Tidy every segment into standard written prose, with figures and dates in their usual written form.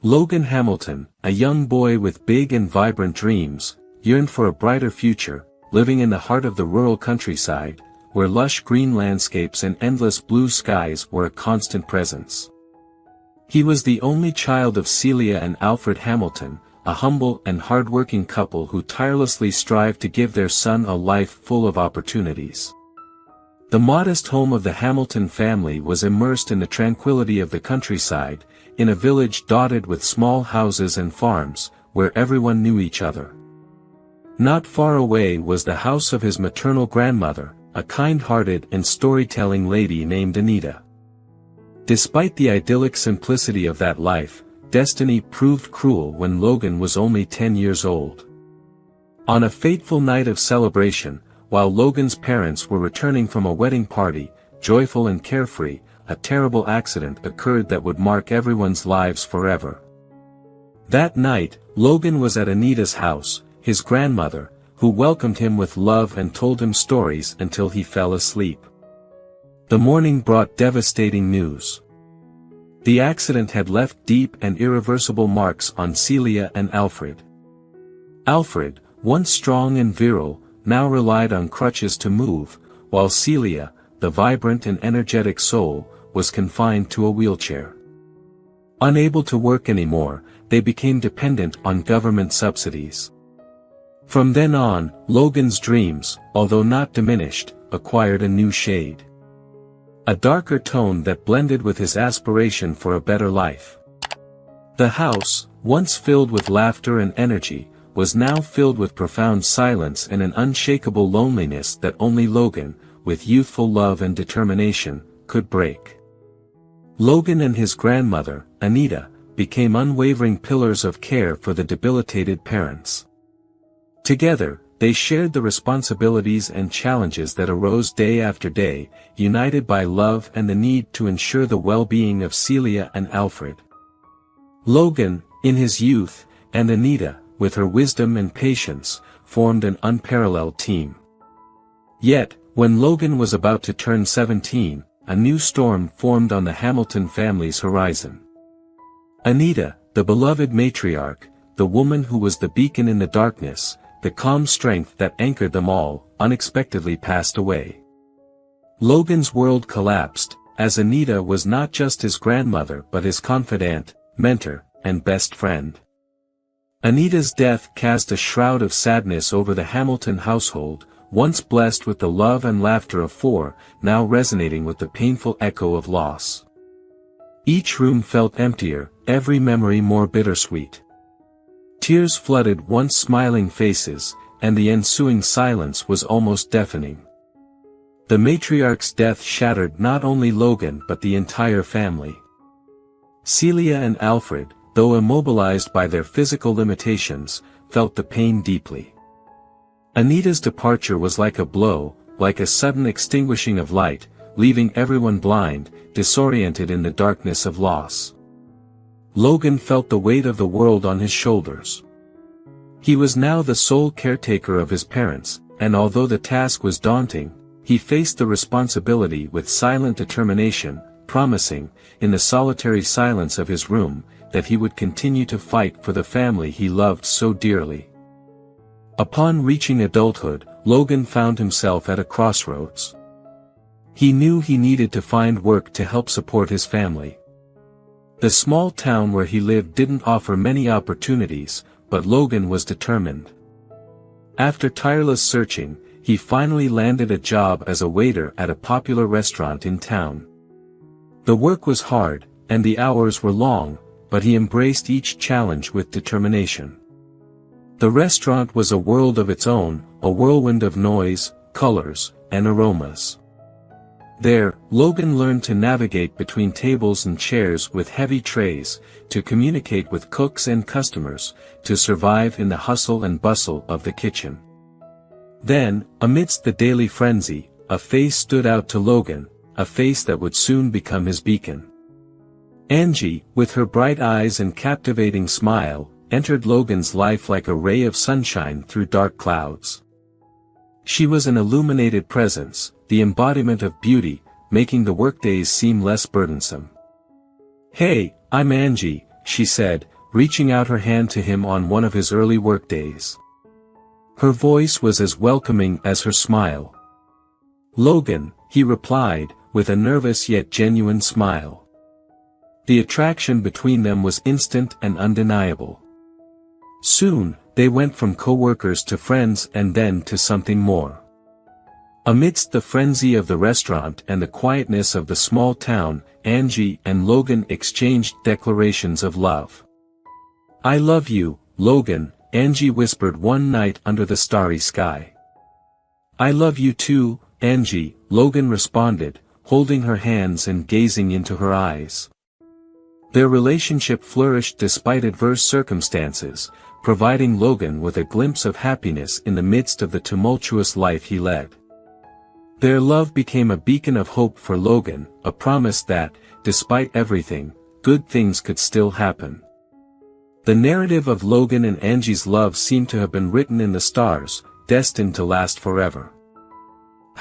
Logan Hamilton, a young boy with big and vibrant dreams, yearned for a brighter future, living in the heart of the rural countryside, where lush green landscapes and endless blue skies were a constant presence. He was the only child of Celia and Alfred Hamilton, a humble and hard-working couple who tirelessly strived to give their son a life full of opportunities. The modest home of the Hamilton family was immersed in the tranquility of the countryside, in a village dotted with small houses and farms, where everyone knew each other. Not far away was the house of his maternal grandmother, a kind-hearted and storytelling lady named Anita. Despite the idyllic simplicity of that life, destiny proved cruel when Logan was only 10 years old. On a fateful night of celebration, while Logan's parents were returning from a wedding party, joyful and carefree, a terrible accident occurred that would mark everyone's lives forever. That night, Logan was at Anita's house, his grandmother, who welcomed him with love and told him stories until he fell asleep. The morning brought devastating news. The accident had left deep and irreversible marks on Celia and Alfred. Alfred, once strong and virile, now relied on crutches to move, while Celia, the vibrant and energetic soul, was confined to a wheelchair. Unable to work anymore, they became dependent on government subsidies. From then on, Logan's dreams, although not diminished, acquired a new shade. A darker tone that blended with his aspiration for a better life. The house, once filled with laughter and energy, was now filled with profound silence and an unshakable loneliness that only Logan, with youthful love and determination, could break. Logan and his grandmother, Anita, became unwavering pillars of care for the debilitated parents. Together, they shared the responsibilities and challenges that arose day after day, united by love and the need to ensure the well-being of Celia and Alfred. Logan, in his youth, and Anita, with her wisdom and patience, formed an unparalleled team. Yet, when Logan was about to turn 17, a new storm formed on the Hamilton family's horizon. Anita, the beloved matriarch, the woman who was the beacon in the darkness, the calm strength that anchored them all, unexpectedly passed away. Logan's world collapsed, as Anita was not just his grandmother but his confidant, mentor, and best friend. Anita's death cast a shroud of sadness over the Hamilton household, once blessed with the love and laughter of four, now resonating with the painful echo of loss. Each room felt emptier, every memory more bittersweet. Tears flooded once smiling faces, and the ensuing silence was almost deafening. The matriarch's death shattered not only Logan but the entire family. Celia and Alfred, though immobilized by their physical limitations, felt the pain deeply. Anita's departure was like a blow, like a sudden extinguishing of light, leaving everyone blind, disoriented in the darkness of loss. Logan felt the weight of the world on his shoulders. He was now the sole caretaker of his parents, and although the task was daunting, he faced the responsibility with silent determination, promising, in the solitary silence of his room, that he would continue to fight for the family he loved so dearly. Upon reaching adulthood, Logan found himself at a crossroads. He knew he needed to find work to help support his family. The small town where he lived didn't offer many opportunities, but Logan was determined. After tireless searching, he finally landed a job as a waiter at a popular restaurant in town. The work was hard, and the hours were long, but he embraced each challenge with determination. The restaurant was a world of its own, a whirlwind of noise, colors, and aromas. There, Logan learned to navigate between tables and chairs with heavy trays, to communicate with cooks and customers, to survive in the hustle and bustle of the kitchen. Then, amidst the daily frenzy, a face stood out to Logan, a face that would soon become his beacon. Angie, with her bright eyes and captivating smile, entered Logan's life like a ray of sunshine through dark clouds. She was an illuminated presence, the embodiment of beauty, making the workdays seem less burdensome. "Hey, I'm Angie," she said, reaching out her hand to him on one of his early workdays. Her voice was as welcoming as her smile. "Logan," he replied, with a nervous yet genuine smile. The attraction between them was instant and undeniable. Soon, they went from co-workers to friends and then to something more. Amidst the frenzy of the restaurant and the quietness of the small town, Angie and Logan exchanged declarations of love. "I love you, Logan," Angie whispered one night under the starry sky. "I love you too, Angie," Logan responded, holding her hands and gazing into her eyes. Their relationship flourished despite adverse circumstances, providing Logan with a glimpse of happiness in the midst of the tumultuous life he led. Their love became a beacon of hope for Logan, a promise that, despite everything, good things could still happen. The narrative of Logan and Angie's love seemed to have been written in the stars, destined to last forever.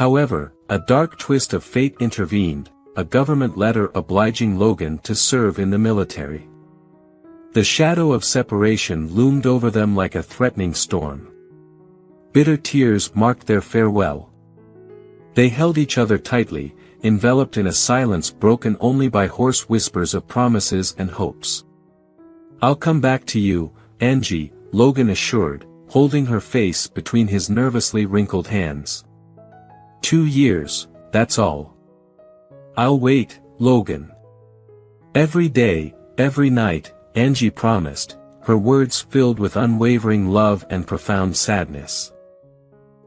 However, a dark twist of fate intervened, a government letter obliging Logan to serve in the military. The shadow of separation loomed over them like a threatening storm. Bitter tears marked their farewell. They held each other tightly, enveloped in a silence broken only by hoarse whispers of promises and hopes. "I'll come back to you, Angie," Logan assured, holding her face between his nervously wrinkled hands. 2 years, that's all. "I'll wait, Logan." Every day, every night, Angie promised, her words filled with unwavering love and profound sadness.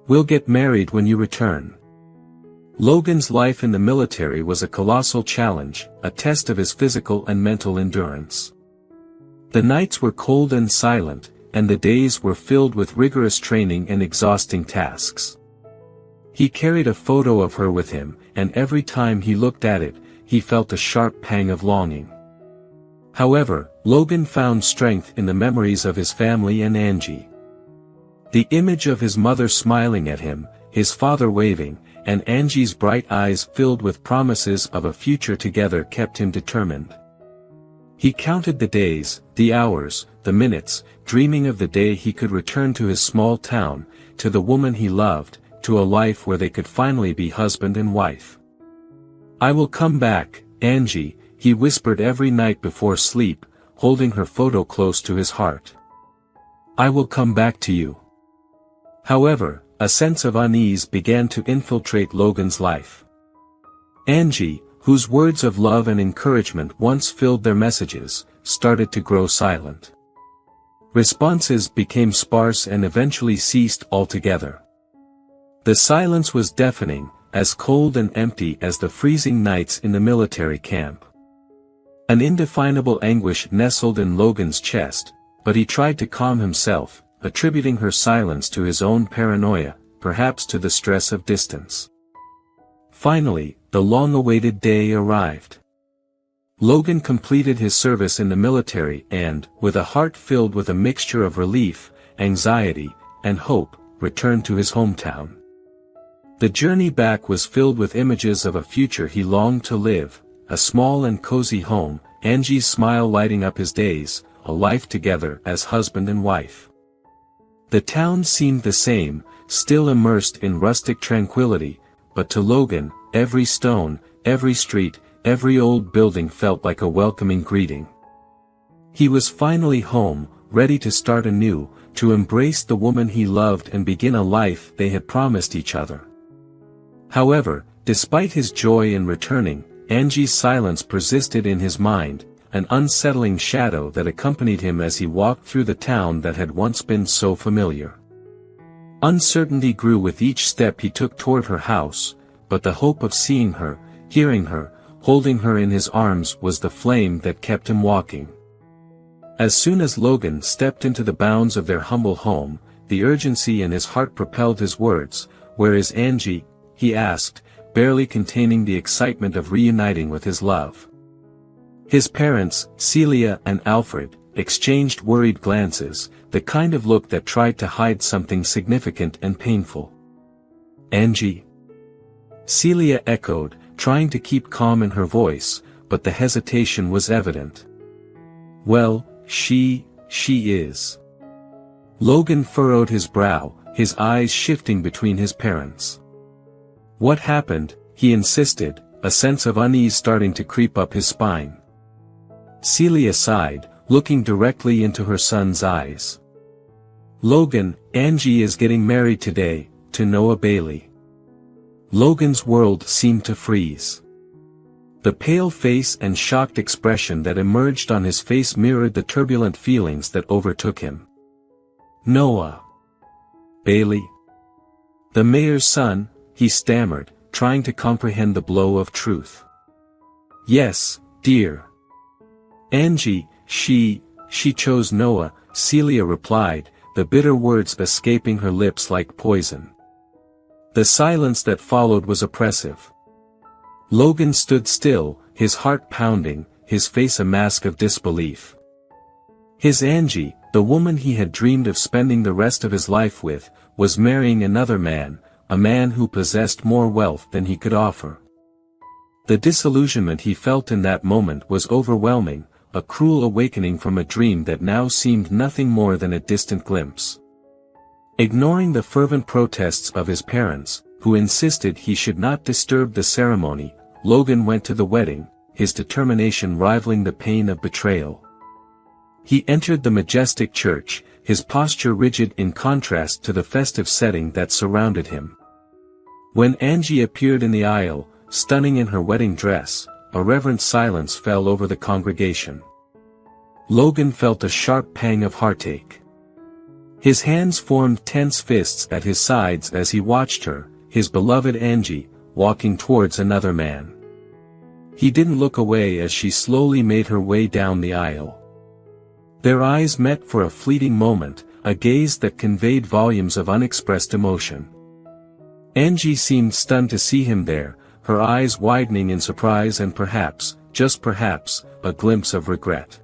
"We'll get married when you return." Logan's life in the military was a colossal challenge, a test of his physical and mental endurance. The nights were cold and silent, and the days were filled with rigorous training and exhausting tasks. He carried a photo of her with him, and every time he looked at it, he felt a sharp pang of longing. However, Logan found strength in the memories of his family and Angie. The image of his mother smiling at him, his father waving, and Angie's bright eyes filled with promises of a future together kept him determined. He counted the days, the hours, the minutes, dreaming of the day he could return to his small town, to the woman he loved, to a life where they could finally be husband and wife. "I will come back, Angie," he whispered every night before sleep, holding her photo close to his heart. "I will come back to you." However, a sense of unease began to infiltrate Logan's life. Angie, whose words of love and encouragement once filled their messages, started to grow silent. Responses became sparse and eventually ceased altogether. The silence was deafening, as cold and empty as the freezing nights in the military camp. An indefinable anguish nestled in Logan's chest, but he tried to calm himself, attributing her silence to his own paranoia, perhaps to the stress of distance. Finally, the long-awaited day arrived. Logan completed his service in the military and, with a heart filled with a mixture of relief, anxiety, and hope, returned to his hometown. The journey back was filled with images of a future he longed to live, a small and cozy home, Angie's smile lighting up his days, a life together as husband and wife. The town seemed the same, still immersed in rustic tranquility, but to Logan, every stone, every street, every old building felt like a welcoming greeting. He was finally home, ready to start anew, to embrace the woman he loved and begin a life they had promised each other. However, despite his joy in returning, Angie's silence persisted in his mind, an unsettling shadow that accompanied him as he walked through the town that had once been so familiar. Uncertainty grew with each step he took toward her house, but the hope of seeing her, hearing her, holding her in his arms was the flame that kept him walking. As soon as Logan stepped into the bounds of their humble home, the urgency in his heart propelled his words. "Where is Angie?" he asked, barely containing the excitement of reuniting with his love. His parents, Celia and Alfred, exchanged worried glances, the kind of look that tried to hide something significant and painful. "Angie?" Celia echoed, trying to keep calm in her voice, but the hesitation was evident. "Well, she," she is. Logan furrowed his brow, his eyes shifting between his parents. What happened, he insisted, a sense of unease starting to creep up his spine. Celia sighed, looking directly into her son's eyes. Logan, Angie is getting married today, to Noah Bailey. Logan's world seemed to freeze. The pale face and shocked expression that emerged on his face mirrored the turbulent feelings that overtook him. Noah Bailey? The mayor's son, he stammered, trying to comprehend the blow of truth. Yes, dear. Angie, she chose Noah, Celia replied, the bitter words escaping her lips like poison. The silence that followed was oppressive. Logan stood still, his heart pounding, his face a mask of disbelief. His Angie, the woman he had dreamed of spending the rest of his life with, was marrying another man, a man who possessed more wealth than he could offer. The disillusionment he felt in that moment was overwhelming, a cruel awakening from a dream that now seemed nothing more than a distant glimpse. Ignoring the fervent protests of his parents, who insisted he should not disturb the ceremony, Logan went to the wedding, his determination rivaling the pain of betrayal. He entered the majestic church, his posture rigid in contrast to the festive setting that surrounded him. When Angie appeared in the aisle, stunning in her wedding dress, a reverent silence fell over the congregation. Logan felt a sharp pang of heartache. His hands formed tense fists at his sides as he watched her, his beloved Angie, walking towards another man. He didn't look away as she slowly made her way down the aisle. Their eyes met for a fleeting moment, a gaze that conveyed volumes of unexpressed emotion. Angie seemed stunned to see him there, her eyes widening in surprise and perhaps, just perhaps, a glimpse of regret.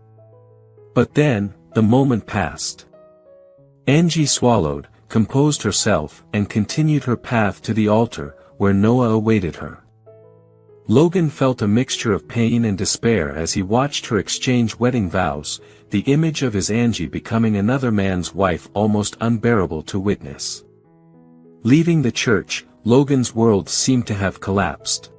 But then, the moment passed. Angie swallowed, composed herself, and continued her path to the altar, where Noah awaited her. Logan felt a mixture of pain and despair as he watched her exchange wedding vows, the image of his Angie becoming another man's wife almost unbearable to witness. Leaving the church, Logan's world seemed to have collapsed.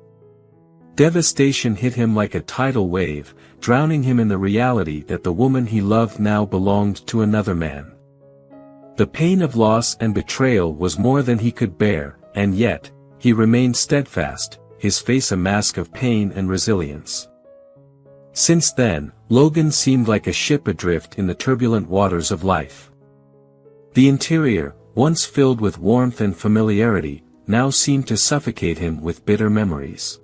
Devastation hit him like a tidal wave, drowning him in the reality that the woman he loved now belonged to another man. The pain of loss and betrayal was more than he could bear, and yet, he remained steadfast, his face a mask of pain and resilience. Since then, Logan seemed like a ship adrift in the turbulent waters of life. The interior, once filled with warmth and familiarity, now seemed to suffocate him with bitter memories.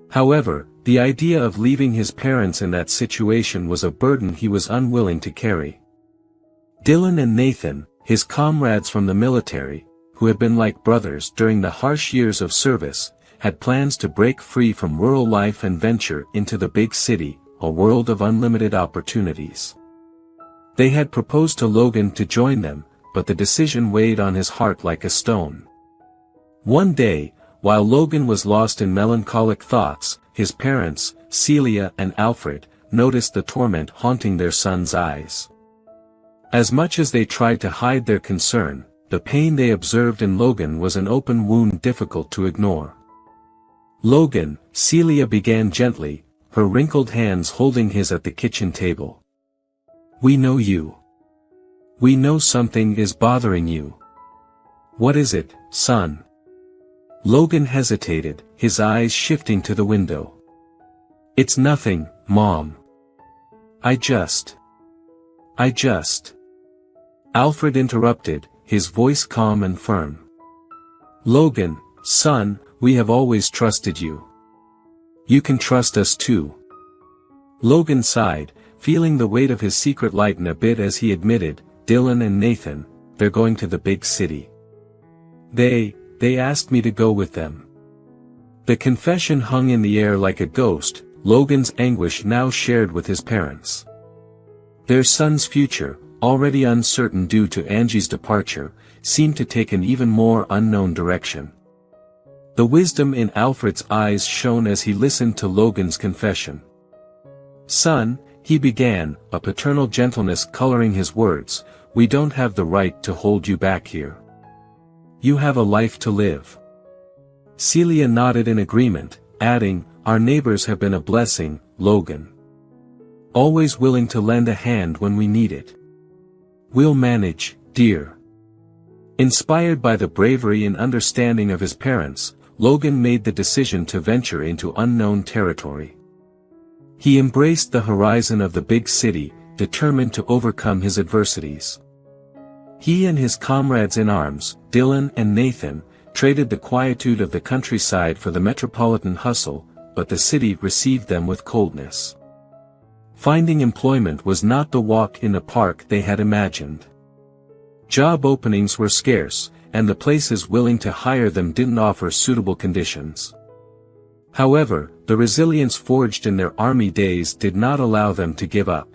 However, the idea of leaving his parents in that situation was a burden he was unwilling to carry. Dylan and Nathan, his comrades from the military, who had been like brothers during the harsh years of service, had plans to break free from rural life and venture into the big city, a world of unlimited opportunities. They had proposed to Logan to join them, but the decision weighed on his heart like a stone. One day, while Logan was lost in melancholic thoughts, his parents, Celia and Alfred, noticed the torment haunting their son's eyes. As much as they tried to hide their concern, the pain they observed in Logan was an open wound difficult to ignore. Logan, Celia began gently, her wrinkled hands holding his at the kitchen table. We know you. We know something is bothering you. What is it, son? Logan hesitated, his eyes shifting to the window. It's nothing, Mom. I just. Alfred interrupted, his voice calm and firm. Logan, son, we have always trusted you. You can trust us too. Logan sighed, feeling the weight of his secret lighten a bit as he admitted, Dylan and Nathan, they're going to the big city. They asked me to go with them. The confession hung in the air like a ghost, Logan's anguish now shared with his parents. Their son's future, already uncertain due to Angie's departure, seemed to take an even more unknown direction. The wisdom in Alfred's eyes shone as he listened to Logan's confession. Son, He began, a paternal gentleness coloring his words, "We don't have the right to hold you back here. You have a life to live." Celia nodded in agreement, adding, "Our neighbors have been a blessing, Logan. Always willing to lend a hand when we need it. We'll manage, dear." Inspired by the bravery and understanding of his parents, Logan made the decision to venture into unknown territory. He embraced the horizon of the big city, determined to overcome his adversities. He and his comrades in arms, Dylan and Nathan, traded the quietude of the countryside for the metropolitan hustle, but the city received them with coldness. Finding employment was not the walk in the park they had imagined. Job openings were scarce, and the places willing to hire them didn't offer suitable conditions. However, the resilience forged in their army days did not allow them to give up.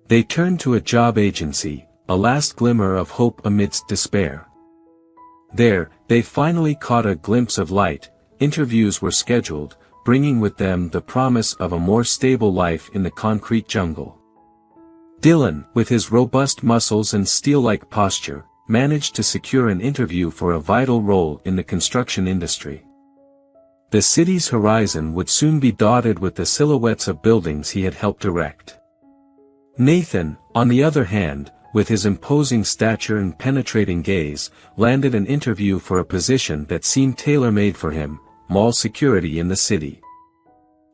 They turned to a job agency, a last glimmer of hope amidst despair. There, they finally caught a glimpse of light. Interviews were scheduled, bringing with them the promise of a more stable life in the concrete jungle. Dylan, with his robust muscles and steel-like posture, managed to secure an interview for a vital role in the construction industry. The city's horizon would soon be dotted with the silhouettes of buildings he had helped erect. Nathan, on the other hand, with his imposing stature and penetrating gaze, landed an interview for a position that seemed tailor-made for him, mall security in the city.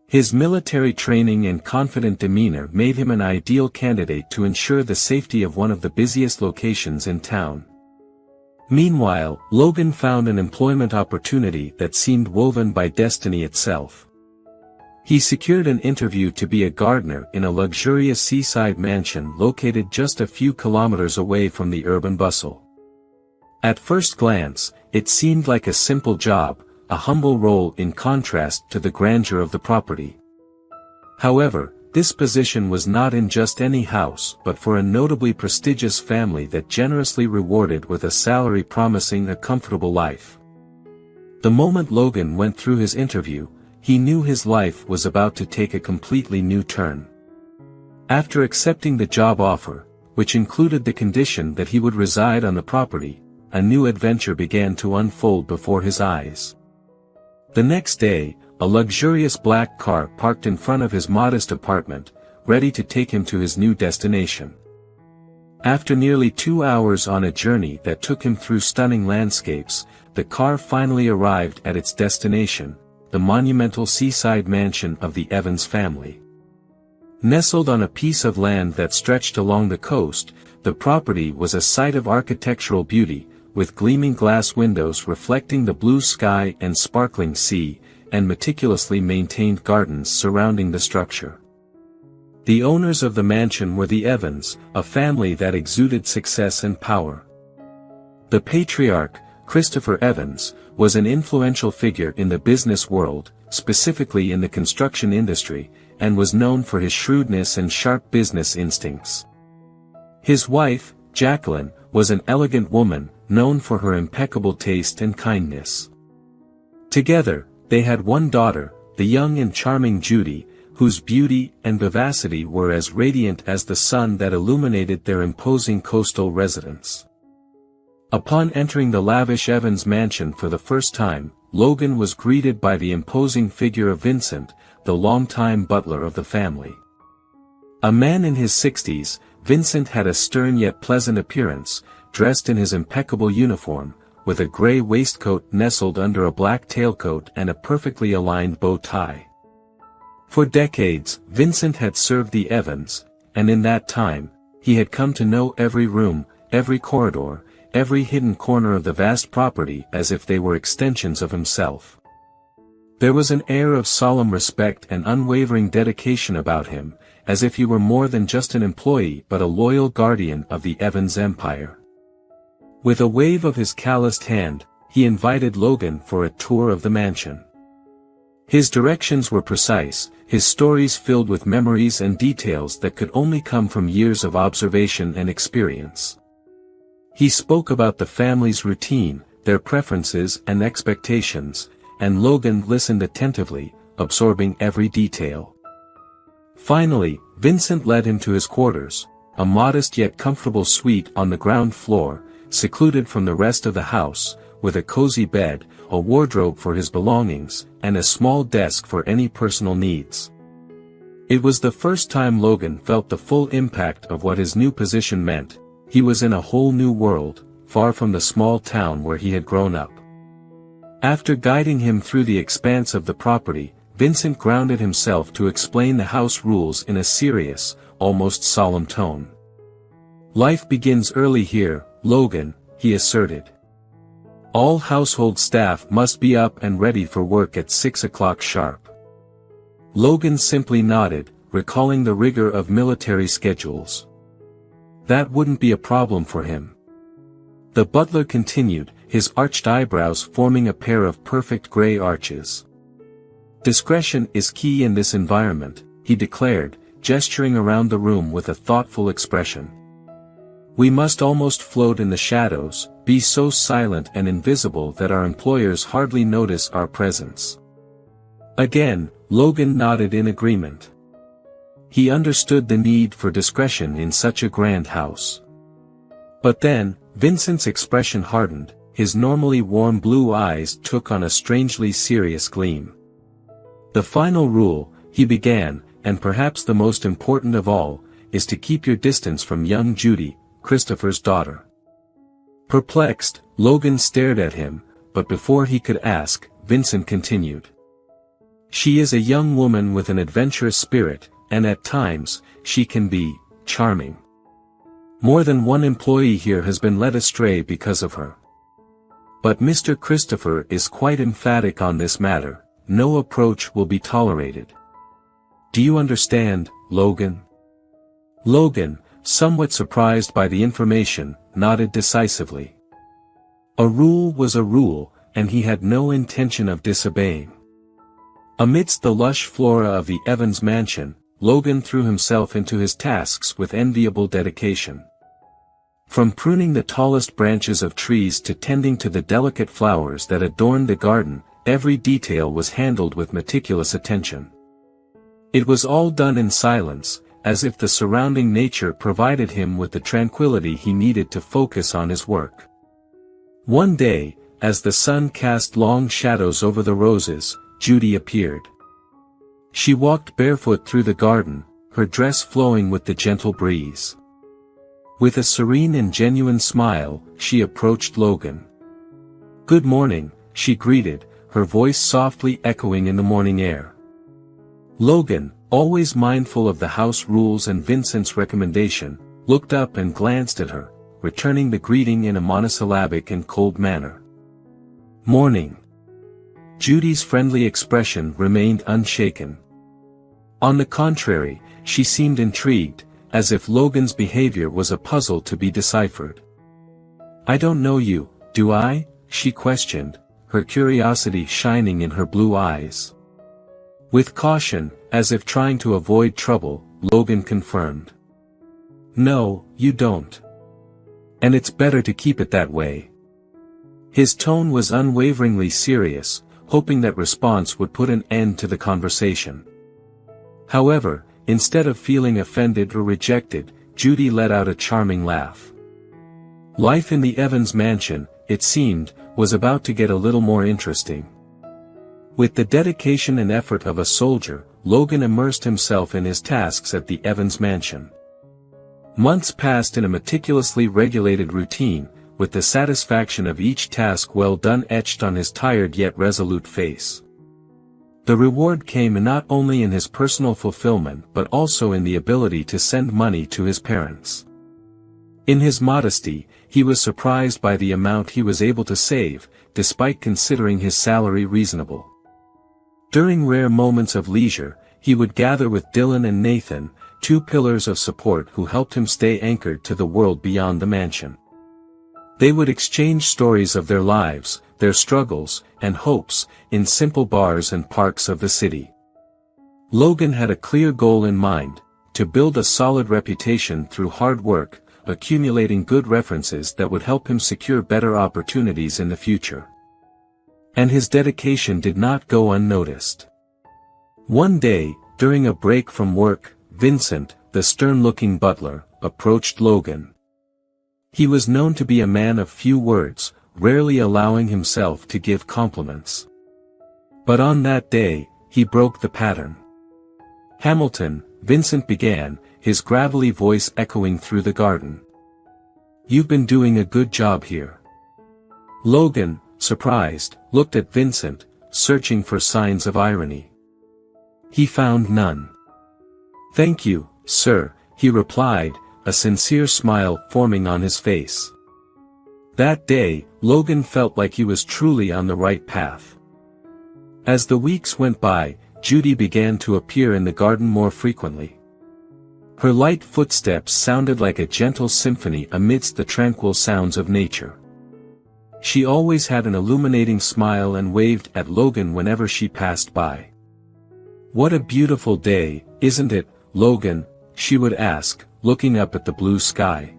His military training and confident demeanor made him an ideal candidate to ensure the safety of one of the busiest locations in town. Meanwhile, Logan found an employment opportunity that seemed woven by destiny itself. He secured an interview to be a gardener in a luxurious seaside mansion located just a few kilometers away from the urban bustle. At first glance, it seemed like a simple job, a humble role in contrast to the grandeur of the property. However, this position was not in just any house but for a notably prestigious family that generously rewarded with a salary promising a comfortable life. The moment Logan went through his interview, he knew his life was about to take a completely new turn. After accepting the job offer, which included the condition that he would reside on the property, a new adventure began to unfold before his eyes. The next day, a luxurious black car parked in front of his modest apartment, ready to take him to his new destination. After nearly 2 hours on a journey that took him through stunning landscapes, the car finally arrived at its destination, the monumental seaside mansion of the Evans family. Nestled on a piece of land that stretched along the coast, the property was a sight of architectural beauty, with gleaming glass windows reflecting the blue sky and sparkling sea, and meticulously maintained gardens surrounding the structure. The owners of the mansion were the Evans, a family that exuded success and power. The patriarch, Christopher Evans, was an influential figure in the business world, specifically in the construction industry, and was known for his shrewdness and sharp business instincts. His wife, Jacqueline, was an elegant woman, known for her impeccable taste and kindness. Together, they had one daughter, the young and charming Judy, whose beauty and vivacity were as radiant as the sun that illuminated their imposing coastal residence. Upon entering the lavish Evans mansion for the first time, Logan was greeted by the imposing figure of Vincent, the longtime butler of the family. A man in his 60s, Vincent had a stern yet pleasant appearance, dressed in his impeccable uniform, with a gray waistcoat nestled under a black tailcoat and a perfectly aligned bow tie. For decades, Vincent had served the Evans, and in that time, he had come to know every room, every corridor, every hidden corner of the vast property as if they were extensions of himself. There was an air of solemn respect and unwavering dedication about him, as if he were more than just an employee but a loyal guardian of the Evans empire. With a wave of his calloused hand, he invited Logan for a tour of the mansion. His directions were precise, his stories filled with memories and details that could only come from years of observation and experience. He spoke about the family's routine, their preferences and expectations, and Logan listened attentively, absorbing every detail. Finally, Vincent led him to his quarters, a modest yet comfortable suite on the ground floor, secluded from the rest of the house, with a cozy bed, a wardrobe for his belongings, and a small desk for any personal needs. It was the first time Logan felt the full impact of what his new position meant. He was in a whole new world, far from the small town where he had grown up. After guiding him through the expanse of the property, Vincent grounded himself to explain the house rules in a serious, almost solemn tone. "Life begins early here, Logan," he asserted. "All household staff must be up and ready for work at 6 o'clock sharp." Logan simply nodded, recalling the rigor of military schedules. That wouldn't be a problem for him. The butler continued, his arched eyebrows forming a pair of perfect gray arches. "Discretion is key in this environment," he declared, gesturing around the room with a thoughtful expression. "We must almost float in the shadows, be so silent and invisible that our employers hardly notice our presence." Again, Logan nodded in agreement. He understood the need for discretion in such a grand house. But then, Vincent's expression hardened, his normally warm blue eyes took on a strangely serious gleam. "The final rule," he began, "and perhaps the most important of all, is to keep your distance from young Judy, Christopher's daughter." Perplexed, Logan stared at him, but before he could ask, Vincent continued. "She is a young woman with an adventurous spirit, and at times, she can be charming. More than one employee here has been led astray because of her. But Mr. Christopher is quite emphatic on this matter. No approach will be tolerated. Do you understand, Logan?" Logan, somewhat surprised by the information, nodded decisively. A rule was a rule, and he had no intention of disobeying. Amidst the lush flora of the Evans mansion, Logan threw himself into his tasks with enviable dedication. From pruning the tallest branches of trees to tending to the delicate flowers that adorned the garden, every detail was handled with meticulous attention. It was all done in silence, as if the surrounding nature provided him with the tranquility he needed to focus on his work. One day, as the sun cast long shadows over the roses, Judy appeared. She walked barefoot through the garden, her dress flowing with the gentle breeze. With a serene and genuine smile, she approached Logan. "Good morning," she greeted, her voice softly echoing in the morning air. Logan, always mindful of the house rules and Vincent's recommendation, looked up and glanced at her, returning the greeting in a monosyllabic and cold manner. "Morning." Judy's friendly expression remained unshaken. On the contrary, she seemed intrigued, as if Logan's behavior was a puzzle to be deciphered. "I don't know you, do I?" she questioned, her curiosity shining in her blue eyes. With caution, as if trying to avoid trouble, Logan confirmed. "No, you don't. And it's better to keep it that way." His tone was unwaveringly serious, hoping that response would put an end to the conversation. However, instead of feeling offended or rejected, Judy let out a charming laugh. Life in the Evans mansion, it seemed, was about to get a little more interesting. With the dedication and effort of a soldier, Logan immersed himself in his tasks at the Evans mansion. Months passed in a meticulously regulated routine, with the satisfaction of each task well done etched on his tired yet resolute face. The reward came not only in his personal fulfillment but also in the ability to send money to his parents. In his modesty, he was surprised by the amount he was able to save, despite considering his salary reasonable. During rare moments of leisure, he would gather with Dylan and Nathan, two pillars of support who helped him stay anchored to the world beyond the mansion. They would exchange stories of their lives, their struggles, and hopes, in simple bars and parks of the city. Logan had a clear goal in mind, to build a solid reputation through hard work, accumulating good references that would help him secure better opportunities in the future. And his dedication did not go unnoticed. One day, during a break from work, Vincent, the stern-looking butler, approached Logan. He was known to be a man of few words, rarely allowing himself to give compliments. But on that day, he broke the pattern. "Hamilton," Vincent began, his gravelly voice echoing through the garden. "You've been doing a good job here." Logan, surprised, looked at Vincent, searching for signs of irony. He found none. "Thank you, sir," he replied, a sincere smile forming on his face. That day, Logan felt like he was truly on the right path. As the weeks went by, Judy began to appear in the garden more frequently. Her light footsteps sounded like a gentle symphony amidst the tranquil sounds of nature. She always had an illuminating smile and waved at Logan whenever she passed by. "What a beautiful day, isn't it, Logan?" she would ask, looking up at the blue sky.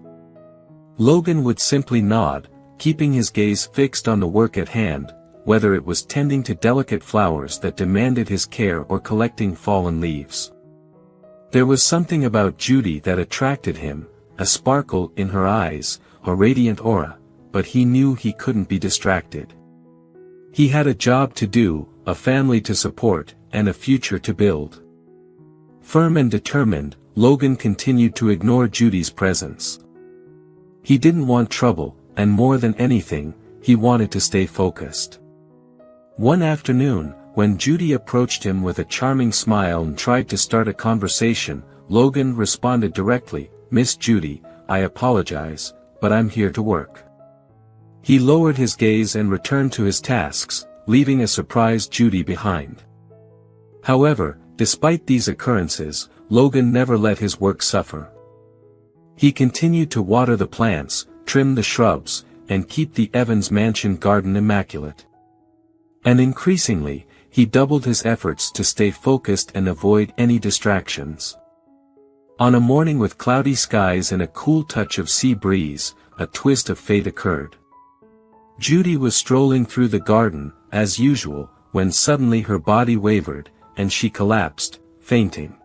Logan would simply nod, keeping his gaze fixed on the work at hand, whether it was tending to delicate flowers that demanded his care or collecting fallen leaves. There was something about Judy that attracted him, a sparkle in her eyes, a radiant aura, but he knew he couldn't be distracted. He had a job to do, a family to support, and a future to build. Firm and determined, Logan continued to ignore Judy's presence. He didn't want trouble, and more than anything, he wanted to stay focused. One afternoon, when Judy approached him with a charming smile and tried to start a conversation, Logan responded directly, "Miss Judy, I apologize, but I'm here to work." He lowered his gaze and returned to his tasks, leaving a surprised Judy behind. However, despite these occurrences, Logan never let his work suffer. He continued to water the plants, trim the shrubs, and keep the Evans Mansion garden immaculate. And increasingly, he doubled his efforts to stay focused and avoid any distractions. On a morning with cloudy skies and a cool touch of sea breeze, a twist of fate occurred. Judy was strolling through the garden, as usual, when suddenly her body wavered, and she collapsed, fainting.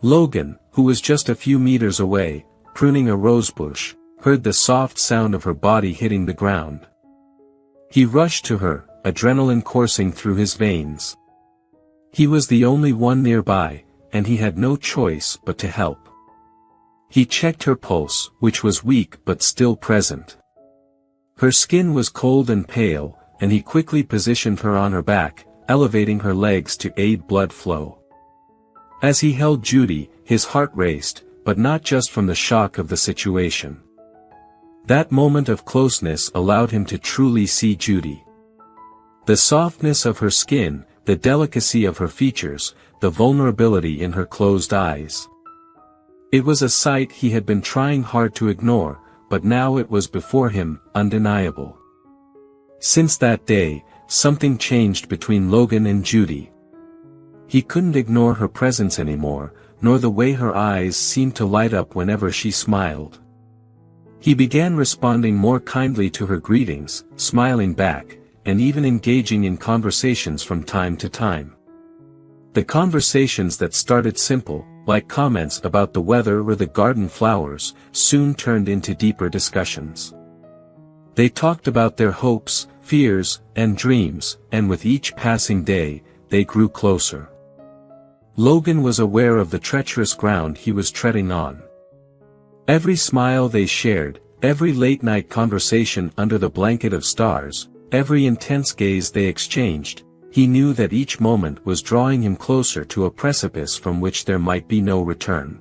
Logan, who was just a few meters away, pruning a rosebush, heard the soft sound of her body hitting the ground. He rushed to her, adrenaline coursing through his veins. He was the only one nearby, and he had no choice but to help. He checked her pulse, which was weak but still present. Her skin was cold and pale, and he quickly positioned her on her back, elevating her legs to aid blood flow. As he held Judy, his heart raced, but not just from the shock of the situation. That moment of closeness allowed him to truly see Judy. The softness of her skin, the delicacy of her features, the vulnerability in her closed eyes. It was a sight he had been trying hard to ignore, but now it was before him, undeniable. Since that day, something changed between Logan and Judy. He couldn't ignore her presence anymore, nor the way her eyes seemed to light up whenever she smiled. He began responding more kindly to her greetings, smiling back, and even engaging in conversations from time to time. The conversations that started simple, like comments about the weather or the garden flowers, soon turned into deeper discussions. They talked about their hopes, fears, and dreams, and with each passing day, they grew closer. Logan was aware of the treacherous ground he was treading on. Every smile they shared, every late-night conversation under the blanket of stars, every intense gaze they exchanged, he knew that each moment was drawing him closer to a precipice from which there might be no return.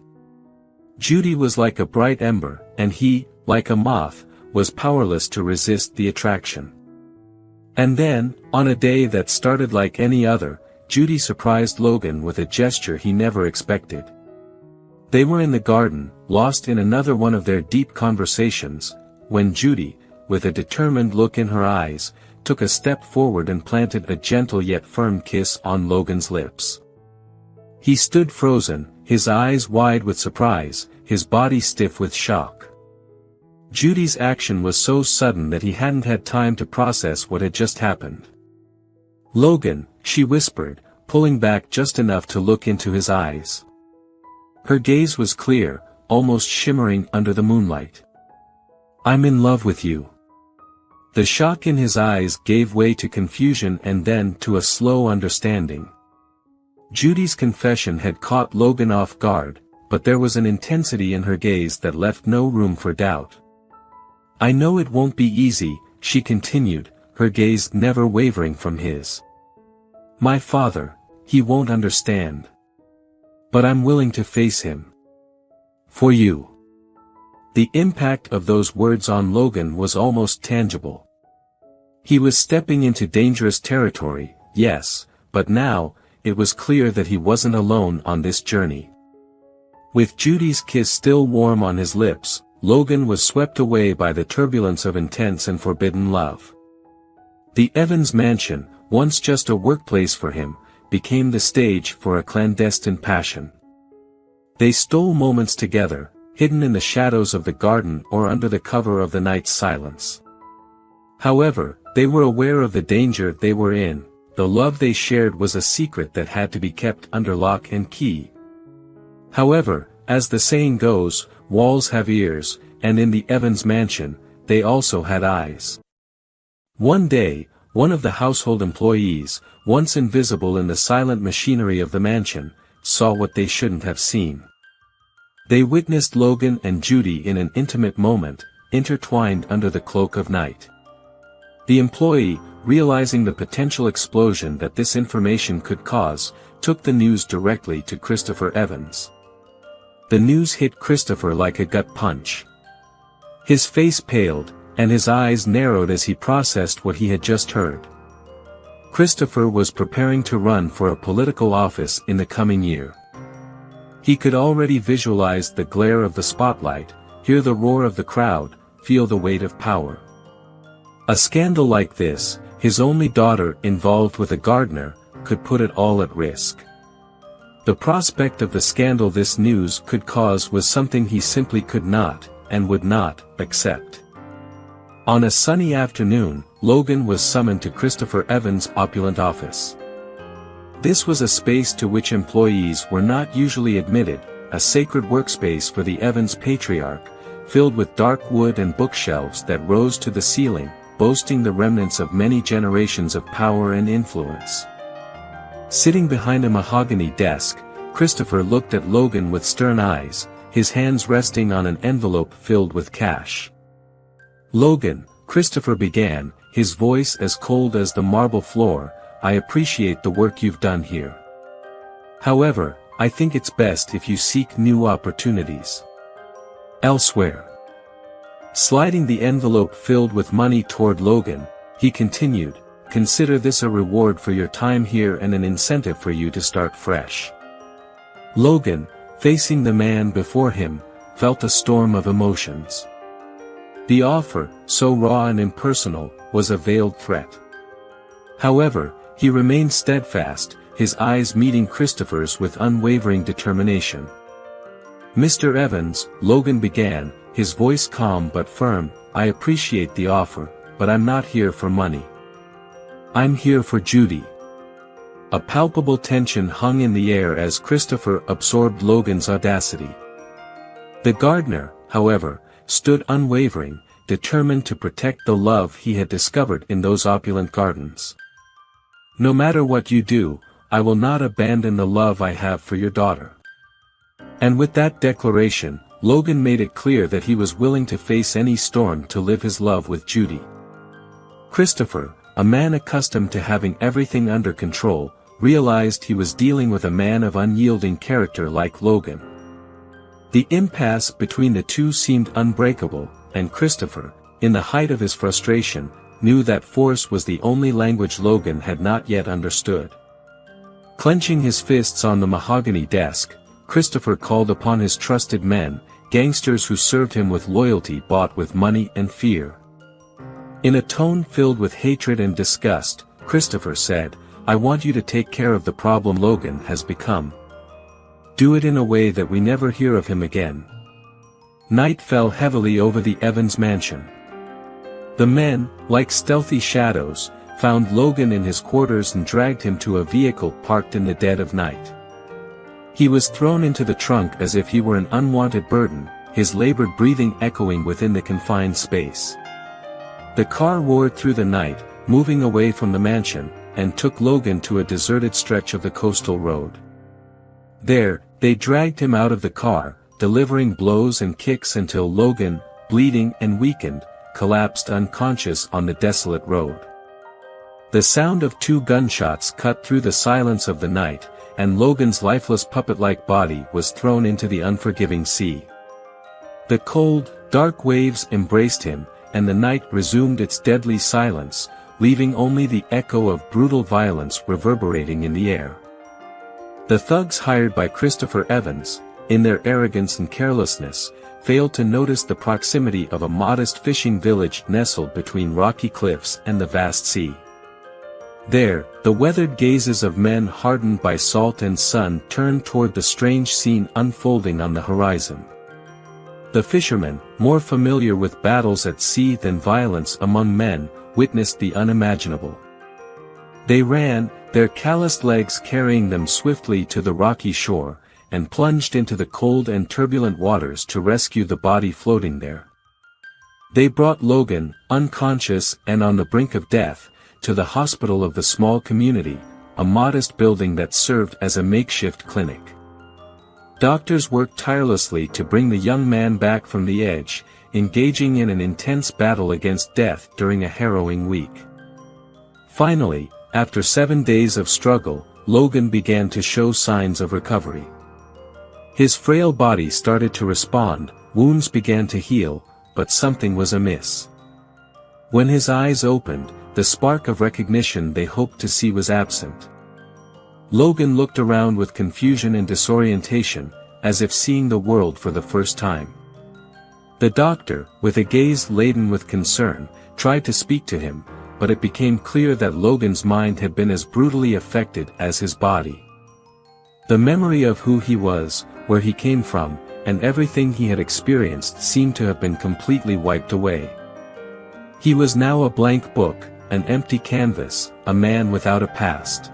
Judy was like a bright ember, and he, like a moth, was powerless to resist the attraction. And then, on a day that started like any other, Judy surprised Logan with a gesture he never expected. They were in the garden, lost in another one of their deep conversations, when Judy, with a determined look in her eyes, took a step forward and planted a gentle yet firm kiss on Logan's lips. He stood frozen, his eyes wide with surprise, his body stiff with shock. Judy's action was so sudden that he hadn't had time to process what had just happened. "Logan," she whispered, pulling back just enough to look into his eyes. Her gaze was clear, almost shimmering under the moonlight. "I'm in love with you." The shock in his eyes gave way to confusion and then to a slow understanding. Judy's confession had caught Logan off guard, but there was an intensity in her gaze that left no room for doubt. "I know it won't be easy," she continued, her gaze never wavering from his. "My father, he won't understand. But I'm willing to face him. For you." The impact of those words on Logan was almost tangible. He was stepping into dangerous territory, yes, but now, it was clear that he wasn't alone on this journey. With Judy's kiss still warm on his lips, Logan was swept away by the turbulence of intense and forbidden love. The Evans mansion, once just a workplace for him, became the stage for a clandestine passion. They stole moments together, hidden in the shadows of the garden or under the cover of the night's silence. However, they were aware of the danger they were in. The love they shared was a secret that had to be kept under lock and key. However, as the saying goes, walls have ears, and in the Evans mansion, they also had eyes. One day, one of the household employees, once invisible in the silent machinery of the mansion, saw what they shouldn't have seen. They witnessed Logan and Judy in an intimate moment, intertwined under the cloak of night. The employee, realizing the potential explosion that this information could cause, took the news directly to Christopher Evans. The news hit Christopher like a gut punch. His face paled, and his eyes narrowed as he processed what he had just heard. Christopher was preparing to run for a political office in the coming year. He could already visualize the glare of the spotlight, hear the roar of the crowd, feel the weight of power. A scandal like this, his only daughter involved with a gardener, could put it all at risk. The prospect of the scandal this news could cause was something he simply could not, and would not, accept. On a sunny afternoon, Logan was summoned to Christopher Evans' opulent office. This was a space to which employees were not usually admitted, a sacred workspace for the Evans patriarch, filled with dark wood and bookshelves that rose to the ceiling, boasting the remnants of many generations of power and influence. Sitting behind a mahogany desk, Christopher looked at Logan with stern eyes, his hands resting on an envelope filled with cash. "Logan," Christopher began, his voice as cold as the marble floor, "I appreciate the work you've done here. However, I think it's best if you seek new opportunities elsewhere." Sliding the envelope filled with money toward Logan, he continued, "Consider this a reward for your time here and an incentive for you to start fresh." Logan, facing the man before him, felt a storm of emotions. The offer, so raw and impersonal, was a veiled threat. However, he remained steadfast, his eyes meeting Christopher's with unwavering determination. "Mr. Evans," Logan began, his voice calm but firm, "I appreciate the offer, but I'm not here for money. I'm here for Judy." A palpable tension hung in the air as Christopher absorbed Logan's audacity. The gardener, however, stood unwavering, determined to protect the love he had discovered in those opulent gardens. "No matter what you do, I will not abandon the love I have for your daughter." And with that declaration, Logan made it clear that he was willing to face any storm to live his love with Judy. Christopher, a man accustomed to having everything under control, realized he was dealing with a man of unyielding character like Logan. The impasse between the two seemed unbreakable, and Christopher, in the height of his frustration, knew that force was the only language Logan had not yet understood. Clenching his fists on the mahogany desk, Christopher called upon his trusted men, gangsters who served him with loyalty bought with money and fear. In a tone filled with hatred and disgust, Christopher said, "I want you to take care of the problem Logan has become. Do it in a way that we never hear of him again." Night fell heavily over the Evans mansion. The men, like stealthy shadows, found Logan in his quarters and dragged him to a vehicle parked in the dead of night. He was thrown into the trunk as if he were an unwanted burden, his labored breathing echoing within the confined space. The car roared through the night, moving away from the mansion, and took Logan to a deserted stretch of the coastal road. There, they dragged him out of the car, delivering blows and kicks until Logan, bleeding and weakened, collapsed unconscious on the desolate road. The sound of 2 gunshots cut through the silence of the night, and Logan's lifeless puppet-like body was thrown into the unforgiving sea. The cold, dark waves embraced him, and the night resumed its deadly silence, leaving only the echo of brutal violence reverberating in the air. The thugs hired by Christopher Evans, in their arrogance and carelessness, failed to notice the proximity of a modest fishing village nestled between rocky cliffs and the vast sea. There, the weathered gazes of men hardened by salt and sun turned toward the strange scene unfolding on the horizon. The fishermen, more familiar with battles at sea than violence among men, witnessed the unimaginable. They ran, their calloused legs carrying them swiftly to the rocky shore, and plunged into the cold and turbulent waters to rescue the body floating there. They brought Logan, unconscious and on the brink of death, to the hospital of the small community, a modest building that served as a makeshift clinic. Doctors worked tirelessly to bring the young man back from the edge, engaging in an intense battle against death during a harrowing week. Finally, after 7 days of struggle, Logan began to show signs of recovery. His frail body started to respond, wounds began to heal, but something was amiss. When his eyes opened, the spark of recognition they hoped to see was absent. Logan looked around with confusion and disorientation, as if seeing the world for the first time. The doctor, with a gaze laden with concern, tried to speak to him, but it became clear that Logan's mind had been as brutally affected as his body. The memory of who he was, where he came from, and everything he had experienced seemed to have been completely wiped away. He was now a blank book, an empty canvas, a man without a past.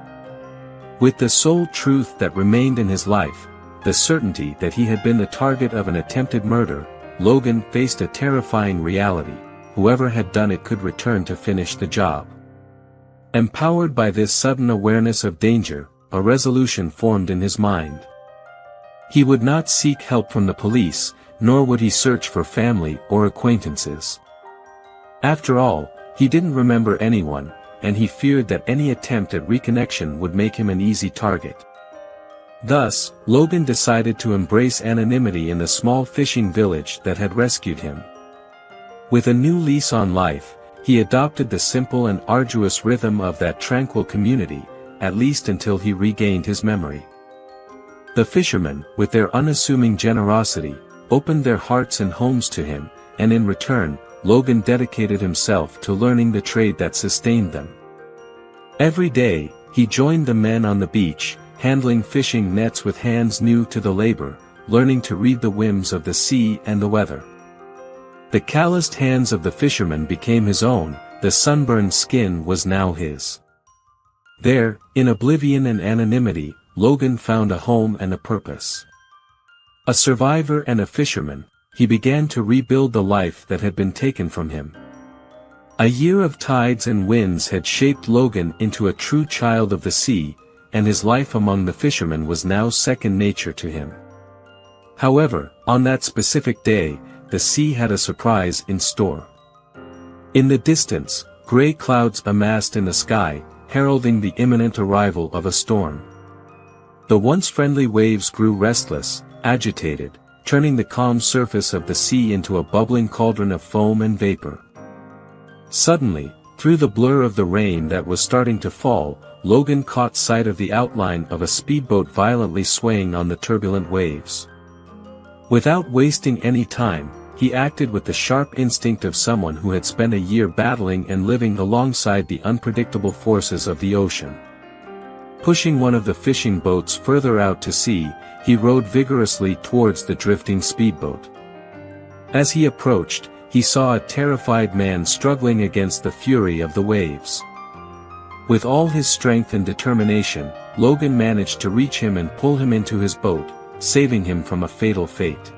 With the sole truth that remained in his life, the certainty that he had been the target of an attempted murder, Logan faced a terrifying reality: whoever had done it could return to finish the job. Empowered by this sudden awareness of danger, a resolution formed in his mind. He would not seek help from the police, nor would he search for family or acquaintances. After all, he didn't remember anyone, and he feared that any attempt at reconnection would make him an easy target. Thus, Logan decided to embrace anonymity in the small fishing village that had rescued him. With a new lease on life, he adopted the simple and arduous rhythm of that tranquil community, at least until he regained his memory. The fishermen, with their unassuming generosity, opened their hearts and homes to him, and in return, Logan dedicated himself to learning the trade that sustained them. Every day, he joined the men on the beach, handling fishing nets with hands new to the labor, learning to read the whims of the sea and the weather. The calloused hands of the fisherman became his own, the sunburned skin was now his. There, in oblivion and anonymity, Logan found a home and a purpose. A survivor and a fisherman, he began to rebuild the life that had been taken from him. A year of tides and winds had shaped Logan into a true child of the sea, and his life among the fishermen was now second nature to him. However, on that specific day, the sea had a surprise in store. In the distance, gray clouds amassed in the sky, heralding the imminent arrival of a storm. The once friendly waves grew restless, agitated, turning the calm surface of the sea into a bubbling cauldron of foam and vapor. Suddenly, through the blur of the rain that was starting to fall, Logan caught sight of the outline of a speedboat violently swaying on the turbulent waves. Without wasting any time, he acted with the sharp instinct of someone who had spent a year battling and living alongside the unpredictable forces of the ocean. Pushing one of the fishing boats further out to sea, he rowed vigorously towards the drifting speedboat. As he approached, he saw a terrified man struggling against the fury of the waves. With all his strength and determination, Logan managed to reach him and pull him into his boat, saving him from a fatal fate.